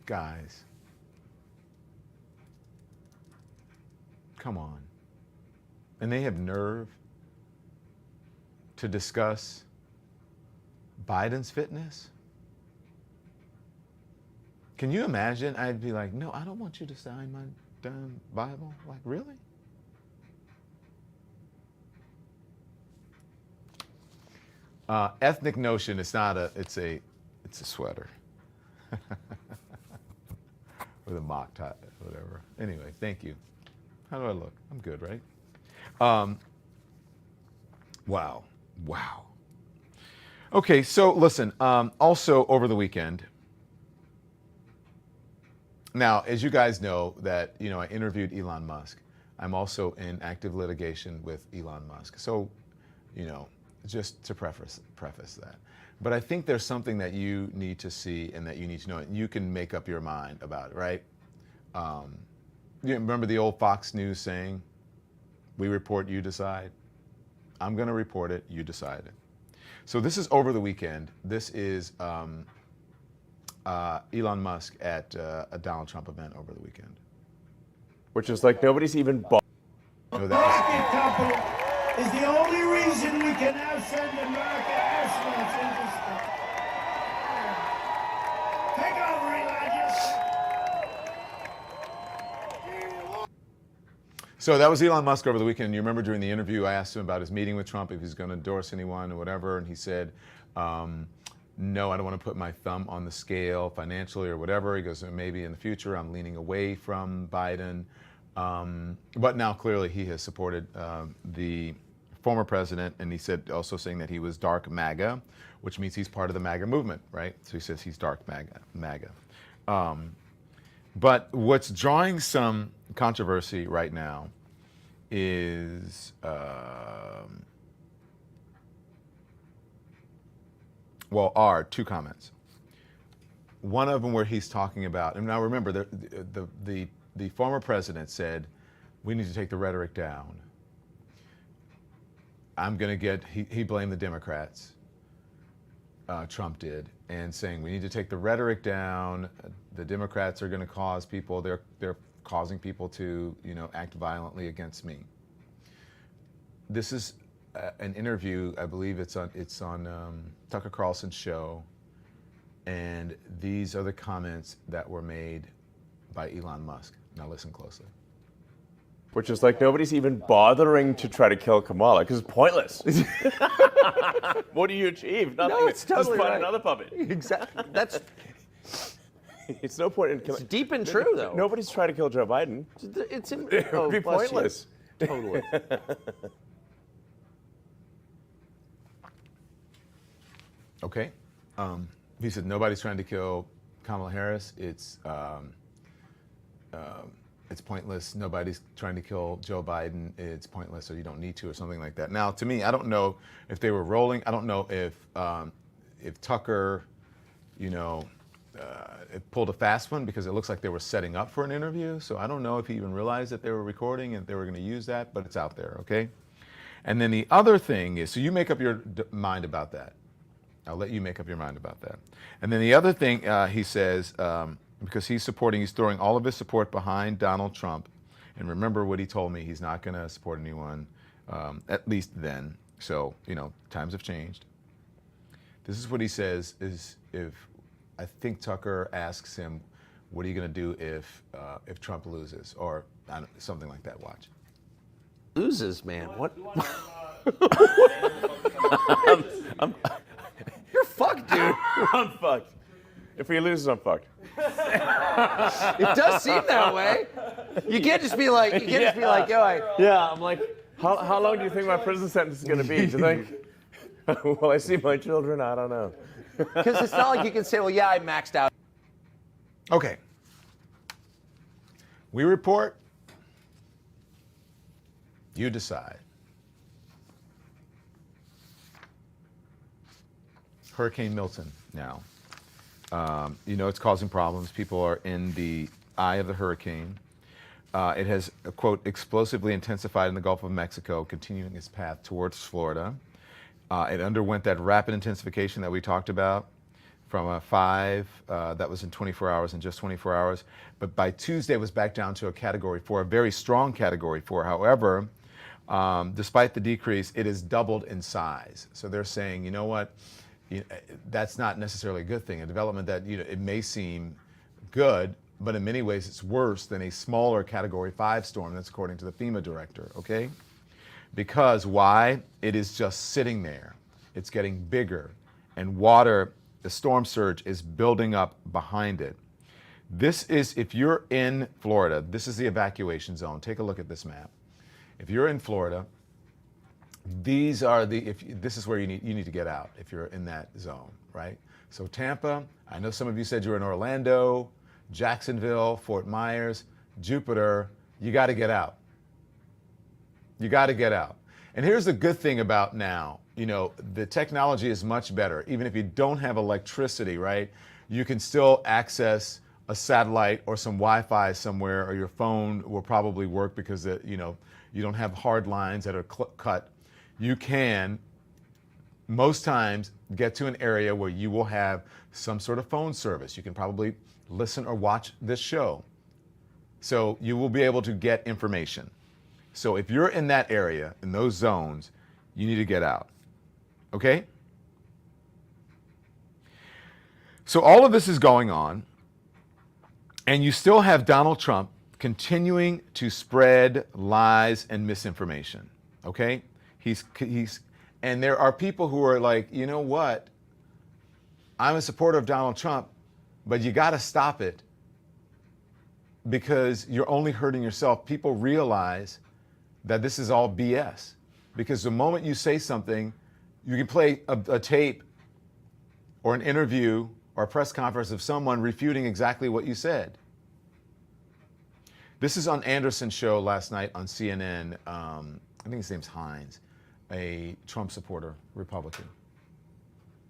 Guys, come on. And they have nerve to discuss Biden's fitness? Can you imagine? I'd be like, no, I don't want you to sign my damn Bible. Like, really? Ethnic notion, it's not a, it's a sweater. with a mock tie, whatever. Anyway, thank you. How do I look? I'm good, right? Wow. Okay, so listen, also over the weekend, now, as you guys know that, I interviewed Elon Musk. I'm also in active litigation with Elon Musk. So, just to preface that. But I think there's something that you need to see and that you need to know, and you can make up your mind about it, right? You remember the old Fox News saying, we report, you decide? I'm going to report it, you decide it. So this is over the weekend. This is Elon Musk at a Donald Trump event over the weekend. Which is like nobody's even bought. No, that Company is the only reason we can now send America astronauts into space. Take over, Elijah. So that was Elon Musk over the weekend. You remember during the interview, I asked him about his meeting with Trump, if he's going to endorse anyone or whatever, and he said, no, I don't want to put my thumb on the scale financially or whatever. He goes, maybe in the future I'm leaning away from Biden. But now clearly he has supported the former president, and he said also saying that he was dark MAGA, which means he's part of the MAGA movement, right? So he says he's dark MAGA. But what's drawing some controversy right now is, are two comments. One of them where he's talking about, and now remember, the former president said, we need to take the rhetoric down. He blamed the Democrats, Trump did, and saying we need to take the rhetoric down. The Democrats are going to cause people, they're causing people to, act violently against me. This is an interview, I believe it's on Tucker Carlson's show, and these are the comments that were made by Elon Musk. Now listen closely. Which is like nobody's even bothering to try to kill Kamala because it's pointless. What do you achieve? Nothing. No, it's totally Just find right. another puppet. Exactly. That's It's no point in killing. deep and true, though. Nobody's trying to kill Joe Biden. It's in, It would be bless you. pointless. Totally. Okay. He said nobody's trying to kill Kamala Harris. It's pointless. Nobody's trying to kill Joe Biden. It's pointless, or you don't need to, or something like that. Now, to me, I don't know if they were rolling. I don't know if Tucker, it pulled a fast one, because it looks like they were setting up for an interview. So I don't know if he even realized that they were recording and they were going to use that, but it's out there, okay? And then the other thing is, so you make up your mind about that. I'll let you make up your mind about that. And then the other thing he says, because he's throwing all of his support behind Donald Trump. And remember what he told me, he's not going to support anyone, at least then. So, times have changed. This is what he says is, if I think Tucker asks him, what are you going to do if Trump loses? Or something like that, watch. Loses, man. What? You're fucked, dude. I'm fucked. If he loses, I'm fucked. It does seem that way. You can't just be like, Yeah, I'm like, how long do you think my prison sentence is going to be? Do you think? Will I see my children? I don't know. because it's not like you can say, well, yeah, I maxed out. Okay. We report. You decide. Hurricane Milton now. It's causing problems. People are in the eye of the hurricane. It has, quote, explosively intensified in the Gulf of Mexico, continuing its path towards Florida. It underwent that rapid intensification that we talked about, from a 5 that was in 24 hours, in just 24 hours. But by Tuesday, it was back down to a Category 4, a very strong Category 4. However, despite the decrease, it has doubled in size. So they're saying, you know what? That's not necessarily a good thing. A development that, it may seem good, but in many ways it's worse than a smaller Category 5 storm. That's according to the FEMA director, okay? Because why? It is just sitting there. It's getting bigger, and water, the storm surge is building up behind it. This is, if you're in Florida, this is the evacuation zone. Take a look at this map. If you're in Florida, these are this is where you need to get out if you're in that zone, right? So Tampa, I know some of you said you're in Orlando, Jacksonville, Fort Myers, Jupiter, you got to get out. You got to get out. And here's the good thing about now, you know, the technology is much better. Even if you don't have electricity, right, you can still access a satellite or some Wi-Fi somewhere, or your phone will probably work because, you know, you don't have hard lines that are cut. You can, most times, get to an area where you will have some sort of phone service. You can probably listen or watch this show. So you will be able to get information. So if you're in that area, in those zones, you need to get out. Okay? So all of this is going on, and you still have Donald Trump continuing to spread lies and misinformation. Okay? And there are people who are like, you know what? I'm a supporter of Donald Trump, but you got to stop it because you're only hurting yourself. People realize that this is all BS, because the moment you say something, you can play a tape or an interview or a press conference of someone refuting exactly what you said. This is on Anderson's show last night on CNN. I think his name's Hines, a Trump supporter, Republican.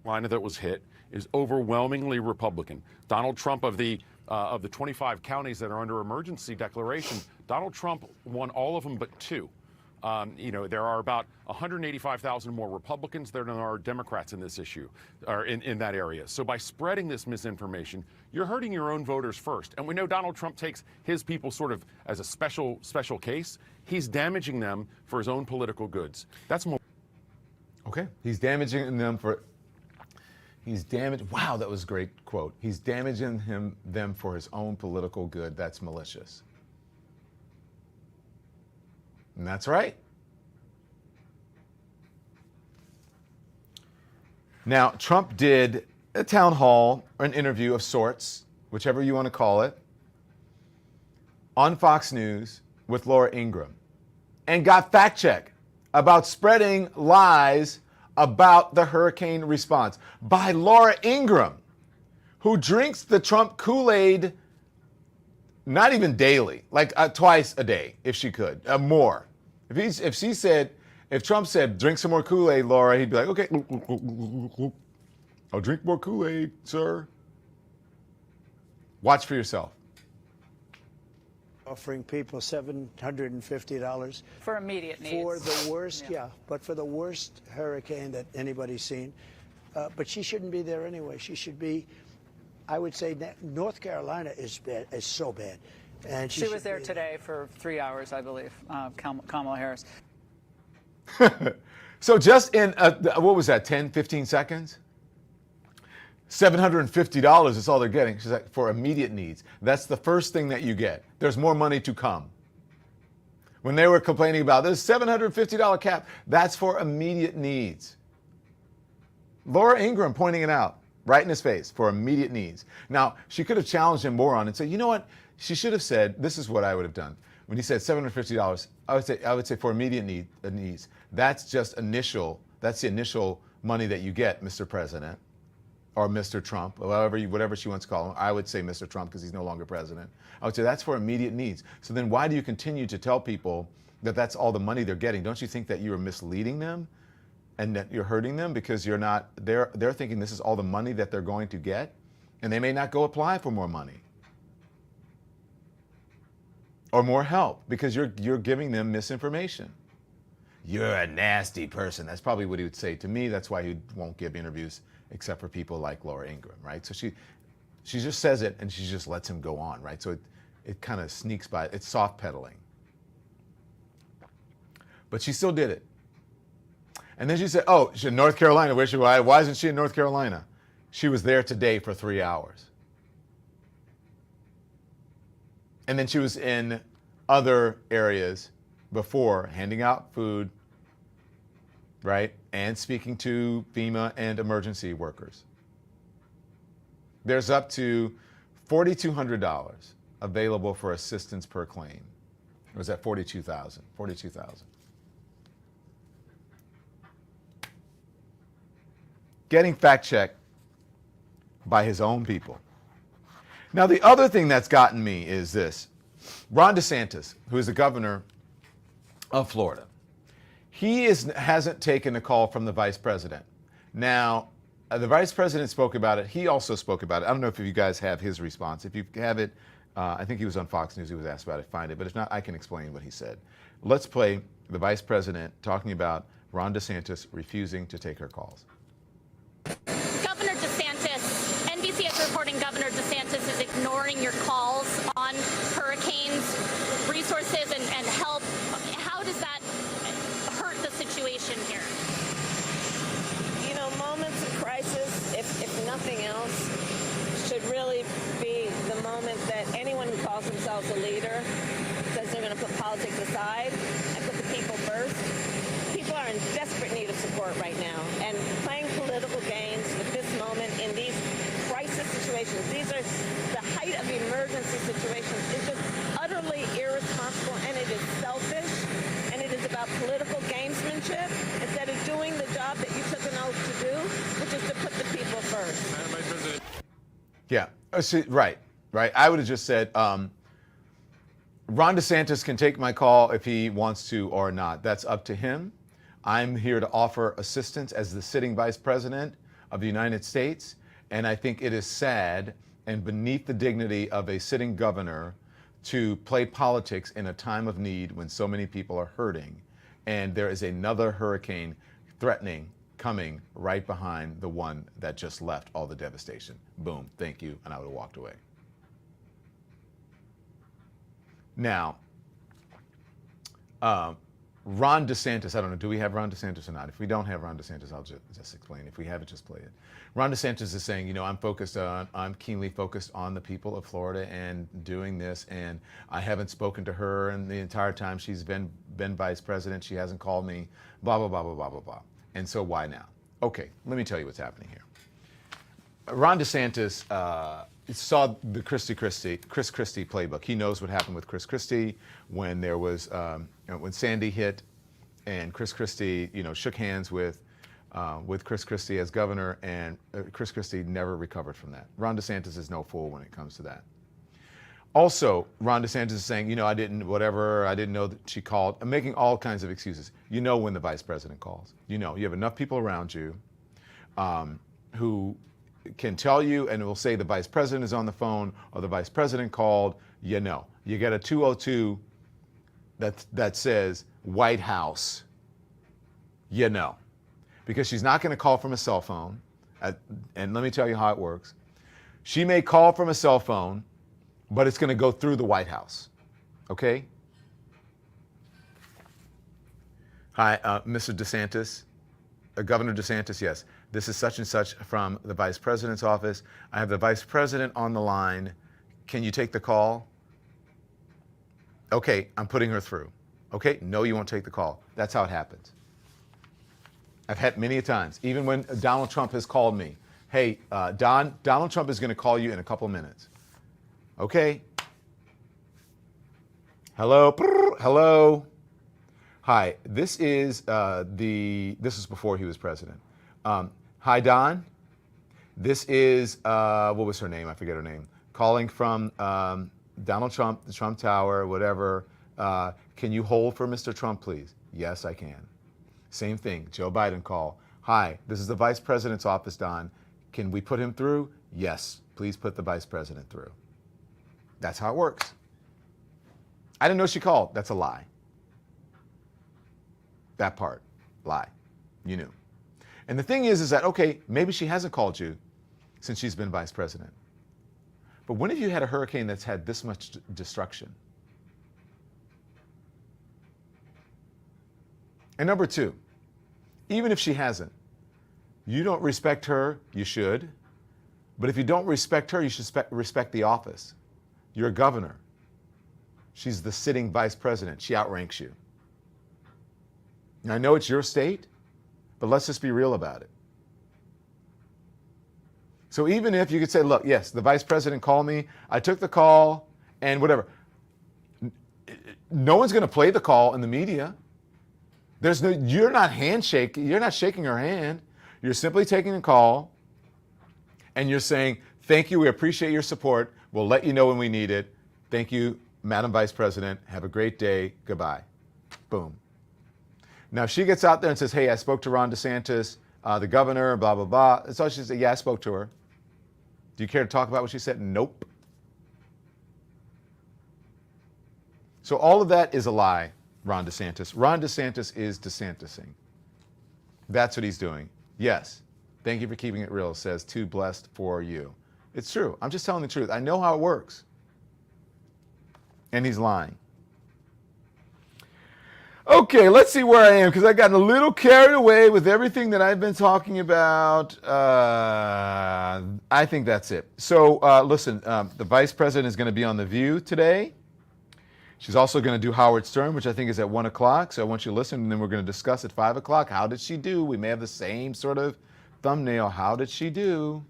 Line that was hit is overwhelmingly Republican. Donald Trump, of the 25 counties that are under emergency declaration, Donald Trump won all of them but 2. You know, there are about 185,000 more Republicans than there are Democrats in this issue, or in that area. So by spreading this misinformation, you're hurting your own voters first. And we know Donald Trump takes his people sort of as a special case. He's damaging them for his own political goods. That's more. Okay, he's damaging them for. Wow, that was a great quote. He's damaging them for his own political good. That's malicious. And that's right. Now, Trump did a town hall or an interview of sorts, whichever you want to call it, on Fox News with Laura Ingraham, and got fact check about spreading lies about the hurricane response by Laura Ingraham, who drinks the Trump Kool-Aid not even daily, like twice a day, if she could, more. If Trump said, drink some more Kool-Aid, Laura, he'd be like, okay, I'll drink more Kool-Aid, sir. Watch for yourself. Offering people $750 for immediate needs. For the worst, yeah, but for the worst hurricane that anybody's seen. But she shouldn't be there anyway. She should be, I would say, North Carolina is bad, is so bad. And she was there today for 3 hours, I believe, Kamala Harris. So just in, what was that, 10, 15 seconds? $750 is all they're getting. She's like, for immediate needs. That's the first thing that you get. There's more money to come. When they were complaining about this $750 cap, that's for immediate needs. Laura Ingraham pointing it out right in his face, for immediate needs. Now, she could have challenged him more on it and said, you know what? She should have said, this is what I would have done. When he said $750, I would say for immediate needs. That's just initial. That's the initial money that you get, Mr. President, or Mr. Trump, or whatever she wants to call him. I would say Mr. Trump because he's no longer president. I would say that's for immediate needs. So then why do you continue to tell people that that's all the money they're getting? Don't you think that you are misleading them and that you're hurting them because you're not, they're thinking this is all the money that they're going to get, and they may not go apply for more money or more help because you're giving them misinformation. You're a nasty person. That's probably what he would say to me. That's why he won't give interviews except for people like Laura Ingraham, right? So she just says it and she just lets him go on, right? So it kind of sneaks by. It's soft pedaling. But she still did it. And then she said, oh, she's in North Carolina. Why isn't she in North Carolina? She was there today for 3 hours. And then she was in other areas before, handing out food, right? And speaking to FEMA and emergency workers. There's up to $4,200 available for assistance per claim. Or was that 42,000? 42,000. Getting fact-checked by his own people. Now, the other thing that's gotten me is this. Ron DeSantis, who is the governor of Florida, he hasn't taken a call from the vice president. Now, the vice president spoke about it. He also spoke about it. I don't know if you guys have his response. If you have it, I think he was on Fox News. He was asked about it. Find it. But if not, I can explain what he said. Let's play the vice president talking about Ron DeSantis refusing to take her calls. Governor DeSantis, NBC is reporting Governor DeSantis is ignoring your calls on hurricanes, resources, and help. How does that hurt the situation here? You know, moments of crisis, if nothing else, should really be the moment that anyone who calls themselves a leader says they're going to put politics aside and put the people first. People are in desperate need of support right now, and playing political games with this moment in these crisis situations, these are the height of emergency situations, is just utterly irresponsible, and it is selfish, and it is about political gamesmanship instead of doing the job that you took an oath to do, which is to put the people first. Yeah, right. I would have just said, Ron DeSantis can take my call if he wants to or not. That's up to him. I'm here to offer assistance as the sitting vice president of the United States, and I think it is sad and beneath the dignity of a sitting governor to play politics in a time of need when so many people are hurting, and there is another hurricane threatening, coming right behind the one that just left all the devastation. Boom, thank you, and I would have walked away. Now, Ron DeSantis, I don't know, do we have Ron DeSantis or not? If we don't have Ron DeSantis, I'll just explain. If we have it, just play it. Ron DeSantis is saying, you know, I'm keenly focused on the people of Florida and doing this, and I haven't spoken to her and the entire time she's been vice president. She hasn't called me, blah, blah, blah, blah, blah, blah, blah. And so why now? Okay, let me tell you what's happening here. Ron DeSantis saw the Chris Christie playbook. He knows what happened with Chris Christie when there was when Sandy hit, and Chris Christie, you know, shook hands with Chris Christie as governor, and Chris Christie never recovered from that. Ron DeSantis is no fool when it comes to that. Also, Ron DeSantis is saying, you know, I didn't know that she called. I'm making all kinds of excuses. You know when the vice president calls. You know, you have enough people around you who can tell you and will say the vice president is on the phone or the vice president called. You know, you get a 202 that says White House. You know, because she's not going to call from a cell phone. And let me tell you how it works. She may call from a cell phone, but it's going to go through the White House. Okay? Hi, Mr. DeSantis, Governor DeSantis, yes. This is such and such from the vice president's office. I have the vice president on the line. Can you take the call? Okay, I'm putting her through. Okay, no, you won't take the call. That's how it happens. I've had many a times, even when Donald Trump has called me. Hey, Donald Trump is going to call you in a couple of minutes. Okay. Hello, hello. Hi, this is this is before he was president. Hi, Don. This is, what was her name? I forget her name. Calling from Donald Trump, the Trump Tower, whatever. Can you hold for Mr. Trump, please? Yes, I can. Same thing, Joe Biden call. Hi, this is the vice president's office, Don. Can we put him through? Yes, please put the vice president through. That's how it works. I didn't know she called. That's a lie. That part, lie. You knew. And the thing is that, okay, maybe she hasn't called you since she's been vice president. But when have you had a hurricane that's had this much destruction? And number two, even if she hasn't, you don't respect her, you should. But if you don't respect her, you should respect the office. You're a governor. She's the sitting vice president. She outranks you. And I know it's your state, but let's just be real about it. So even if you could say, look, yes, the vice president called me, I took the call, and whatever. No one's going to play the call in the media. You're not you're not shaking her hand. You're simply taking a call, and you're saying, thank you, we appreciate your support. We'll let you know when we need it. Thank you, Madam Vice President. Have a great day. Goodbye. Boom. Now she gets out there and says, hey, I spoke to Ron DeSantis, the governor, blah, blah, blah. That's all she said. Yeah, I spoke to her. Do you care to talk about what she said? Nope. So all of that is a lie, Ron DeSantis. Ron DeSantis is DeSantising. That's what he's doing. Yes. Thank you for keeping it real, says Too Blessed for You. It's true. I'm just telling the truth. I know how it works. And he's lying. Okay, let's see where I am, because I got a little carried away with everything that I've been talking about. I think that's it. So listen, the vice president is going to be on The View today. She's also going to do Howard Stern, which I think is at 1 o'clock. So I want you to listen, and then we're going to discuss at 5 o'clock. How did she do? We may have the same sort of thumbnail. How did she do?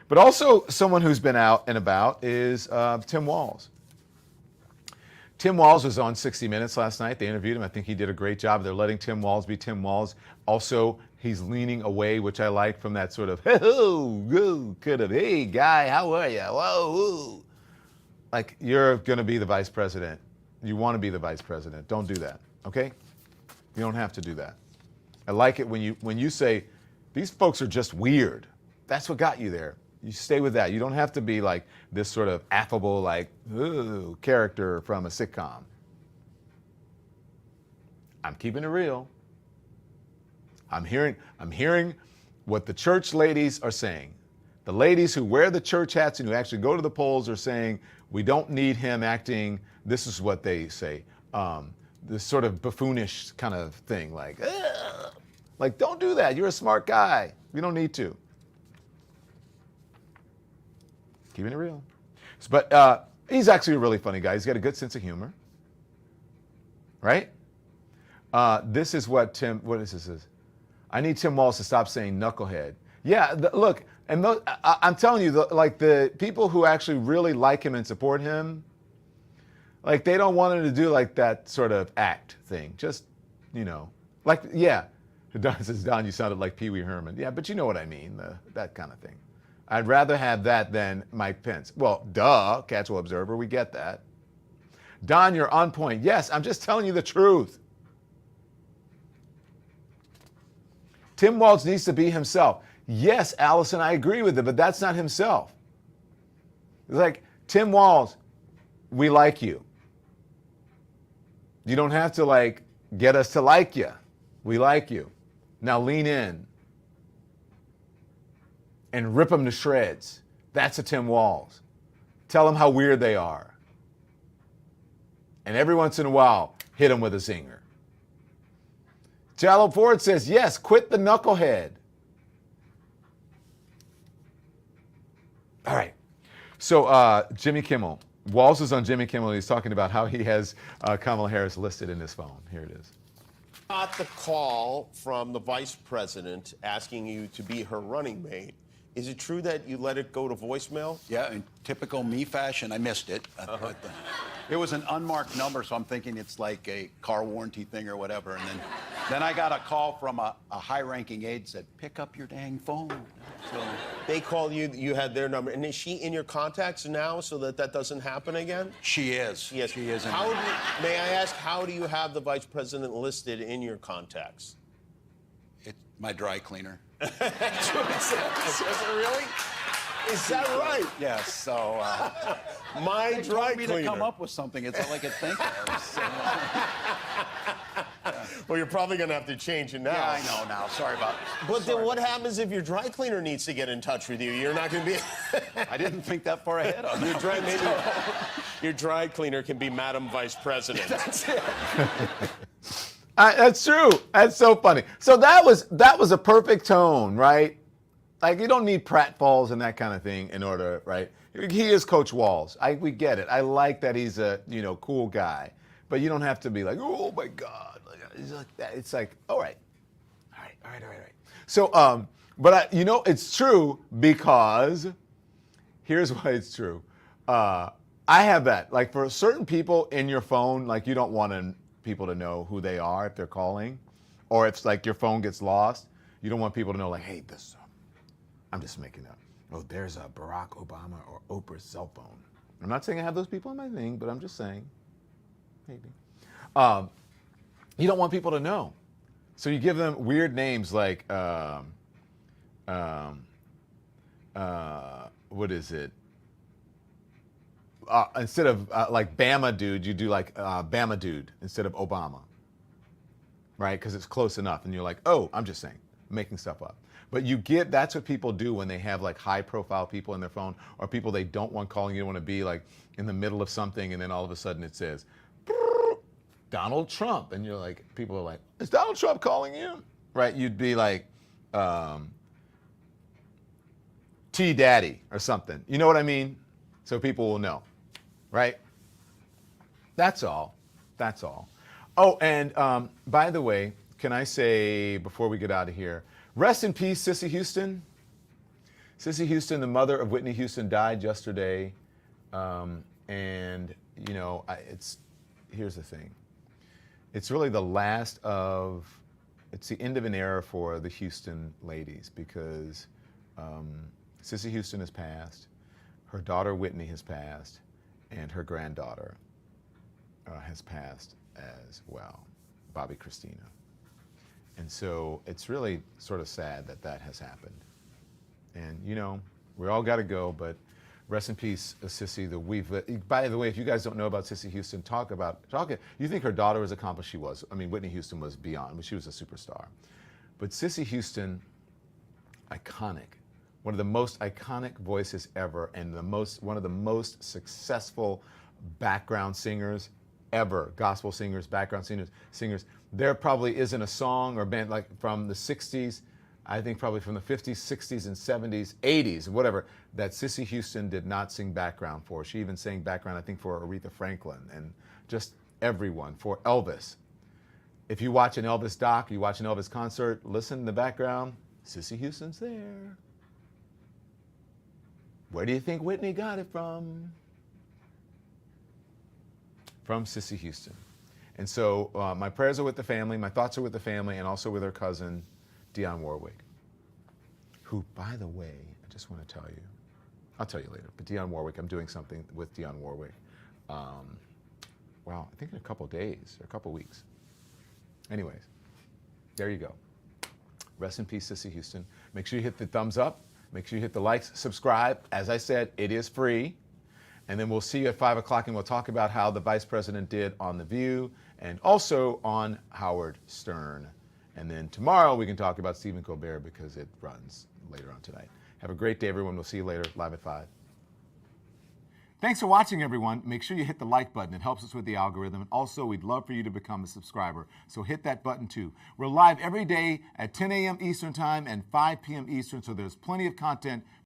But also someone who's been out and about is Tim Walz. Tim Walz was on 60 Minutes last night. They interviewed him. I think he did a great job. They're letting Tim Walz be Tim Walz. Also, he's leaning away, which I like, from that sort of, hey, guy, how are you? Whoa. Like, you're going to be the vice president. You want to be the vice president. Don't do that, okay? You don't have to do that. I like it when you say, these folks are just weird. That's what got you there. You stay with that. You don't have to be like this sort of affable, like, ooh, character from a sitcom. I'm keeping it real. I'm hearing what the church ladies are saying. The ladies who wear the church hats and who actually go to the polls are saying, we don't need him acting, this is what they say, this sort of buffoonish kind of thing, like, ugh. Like, don't do that. You're a smart guy. We don't need to. Keeping it real. But he's actually a really funny guy. He's got a good sense of humor. Right? This is what is this? I need Tim Walz to stop saying knucklehead. Yeah, look, and I'm telling you, the people who actually really like him and support him, like, they don't want him to do like that sort of act thing. Just, like, yeah. Don says, Don, you sounded like Pee Wee Herman. Yeah, but you know what I mean, that kind of thing. I'd rather have that than Mike Pence. Well, duh, casual observer, we get that. Don, you're on point. Yes, I'm just telling you the truth. Tim Walz needs to be himself. Yes, Allison, I agree with it, but that's not himself. It's like, Tim Walz, we like you. You don't have to, like, get us to like you. We like you. Now lean in and rip them to shreds. That's a Tim Walz. Tell them how weird they are. And every once in a while, hit them with a zinger. Jallo Ford says, yes, quit the knucklehead. All right. So Jimmy Kimmel. Walz is on Jimmy Kimmel. He's talking about how he has Kamala Harris listed in his phone. Here it is. Got the call from the vice president asking you to be her running mate. Is it true that you let it go to voicemail? Yeah, in typical me fashion, I missed it. It was an unmarked number, so I'm thinking it's like a car warranty thing or whatever. And then I got a call from a high-ranking aide said, pick up your dang phone. So they called you, you had their number. And is she in your contacts now so that doesn't happen again? She is. Yes. She is. May I ask, how do you have the vice president listed in your contacts? It's my dry cleaner. That's what it says. Is it really? Is that right? Yes. So my they dry told me cleaner. to come up with something. It's all I could think of. So, Well, you're probably going to have to change it now. Yeah, I know now. Sorry about it. But then what happens if your dry cleaner needs to get in touch with you? You're not going to be... I didn't think that far ahead on that. Your dry cleaner can be Madam Vice President. That's it. That's true. That's so funny. So that was a perfect tone, right? Like, you don't need pratfalls and that kind of thing in order, right? He is Coach Walz. We get it. I like that he's a cool guy, but you don't have to be like, oh my God, it's like that. It's like, all right. So But it's true because here's why it's true. I have that. Like for certain people in your phone, like you don't want people to know who they are if they're calling, or if like your phone gets lost, you don't want people to know like, hey, this. I'm just making up. Oh, there's a Barack Obama or Oprah's cell phone. I'm not saying I have those people on my thing, but I'm just saying, maybe. You don't want people to know, so you give them weird names like. What is it? Instead of like Bama dude, you do like Bama dude instead of Obama, right? Because it's close enough, and you're like, oh, I'm just saying, making stuff up. But that's what people do when they have like high-profile people in their phone, or people they don't want calling. You don't want to be like in the middle of something, and then all of a sudden it says, Donald Trump, and you're like, people are like, is Donald Trump calling you? Right? You'd be like, T Daddy or something. You know what I mean? So people will know, right? That's all. That's all. Oh, and by the way, can I say before we get out of here, rest in peace, Cissy Houston. Cissy Houston, the mother of Whitney Houston, died yesterday. And here's the thing. It's really it's the end of an era for the Houston ladies because Cissy Houston has passed, her daughter Whitney has passed, and her granddaughter has passed as well, Bobby Christina. And so it's really sort of sad that has happened. And we all got to go, but rest in peace, Cissy. By the way, if you guys don't know about Cissy Houston, talk. You think her daughter was accomplished? She was. I mean, Whitney Houston was beyond, but she was a superstar. But Cissy Houston, iconic. One of the most iconic voices ever, and one of the most successful background singers ever. Gospel singers, background singers. There probably isn't a song or band like from the 60s, I think probably from the 50s, 60s, and 70s, 80s, whatever, that Cissy Houston did not sing background for. She even sang background, I think, for Aretha Franklin and just everyone, for Elvis. If you watch an Elvis doc, you watch an Elvis concert, listen in the background, Cissy Houston's there. Where do you think Whitney got it from? From Cissy Houston. And so my prayers are with the family, my thoughts are with the family, and also with her cousin, Dionne Warwick, who, by the way, I just want to tell you, I'll tell you later, but Dionne Warwick, I'm doing something with Dionne Warwick, I think in a couple days, or a couple weeks. Anyways, there you go. Rest in peace, Cissy Houston. Make sure you hit the thumbs up. Make sure you hit the likes, subscribe. As I said, it is free. And then we'll see you at 5 o'clock, and we'll talk about how the vice president did on The View and also on Howard Stern. And then tomorrow we can talk about Stephen Colbert because it runs later on tonight. Have a great day, everyone. We'll see you later, live at 5. Thanks for watching, everyone. Make sure you hit the like button. It helps us with the algorithm. And also, we'd love for you to become a subscriber. So hit that button, too. We're live every day at 10 a.m. Eastern Time and 5 p.m. Eastern, so there's plenty of content